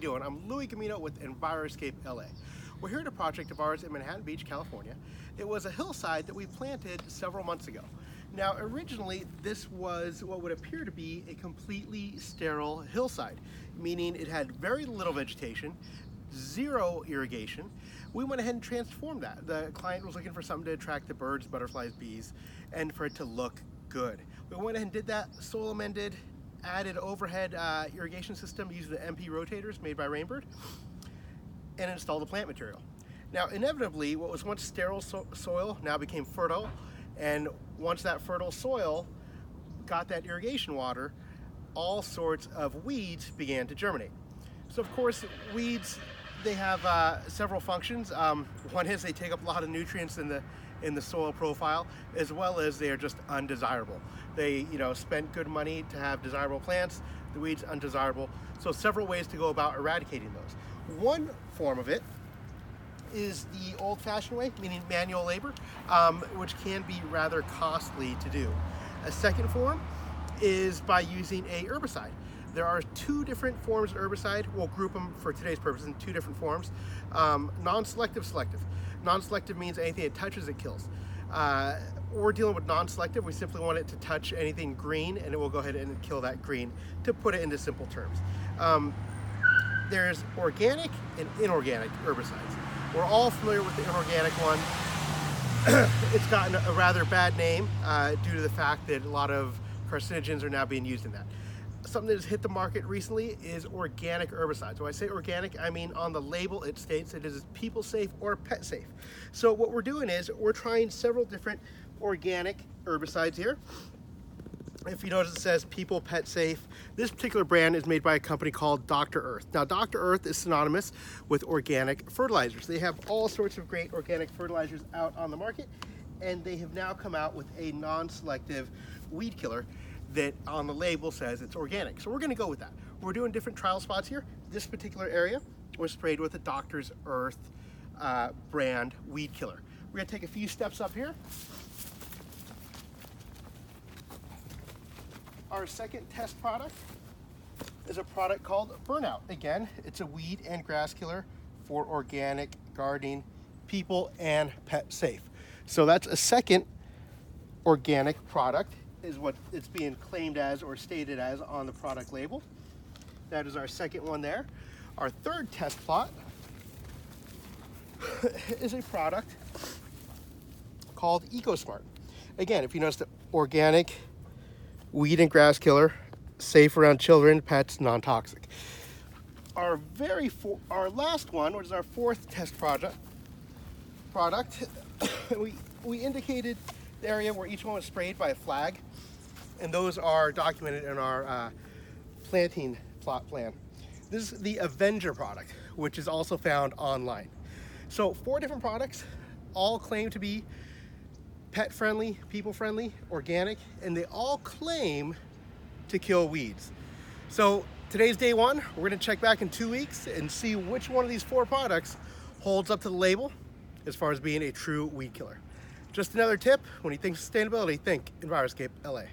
doing? I'm Louie Gamino with Enviroscape L.A. We're here at a project of ours in Manhattan Beach, California. It was a hillside that we planted several months ago. Now, originally, this was what would appear to be a completely sterile hillside, meaning it had very little vegetation, zero irrigation. We went ahead and transformed that. The client was looking for something to attract the birds, butterflies, bees, and for it to look good. We went ahead and did that, soil amended, added overhead irrigation system using the MP rotators made by Rainbird, and installed the plant material. Now, inevitably, what was once sterile soil now became fertile, and once that fertile soil got that irrigation water, all sorts of weeds began to germinate. So of course, weeds, they have several functions. One is they take up a lot of nutrients in the soil profile, as well as they are just undesirable. They, spent good money to have desirable plants, the weeds undesirable. So several ways to go about eradicating those. One form of it is the old-fashioned way, meaning manual labor, which can be rather costly to do. A second form is by using a herbicide. There are two different forms of herbicide. We'll group them for today's purpose in two different forms. Non-selective, selective. Non-selective means anything it touches, it kills. We're dealing with non-selective. We simply want it to touch anything green, and it will go ahead and kill that green, to put it into simple terms. There's organic and inorganic herbicides. We're all familiar with the inorganic one. It's gotten a rather bad name due to the fact that a lot of carcinogens are now being used in that. Something that has hit the market recently is organic herbicides. When I say organic, I mean on the label it states it is people safe or pet safe. So what we're doing is we're trying several different organic herbicides here. If you notice, it says people pet safe. This particular brand is made by a company called Dr. Earth. Now, Dr. Earth is synonymous with organic fertilizers. They have all sorts of great organic fertilizers out on the market, and they have now come out with a non-selective weed killer that on the label says it's organic. So we're gonna go with that. We're doing different trial spots here. This particular area was sprayed with a Dr. Earth brand weed killer. We're gonna take a few steps up here. Our second test product is a product called Burnout. Again, it's a weed and grass killer for organic gardening, people and pet safe. So that's a second organic product, is what it's being claimed as or stated as on the product label. That is our second one there. Our third test plot is a product called EcoSmart. Again, if you notice, the organic weed and grass killer, safe around children, pets, non-toxic. Our last one, which is our fourth test product, we indicated the area where each one was sprayed by a flag, and those are documented in our planting plot plan. This is the Avenger product, which is also found online. So 4 different products, all claim to be pet friendly, people friendly, organic, and they all claim to kill weeds. So today's day 1. We're gonna check back in 2 weeks and see which one of these 4 products holds up to the label as far as being a true weed killer. Just another tip, when you think sustainability, think Enviroscape L.A.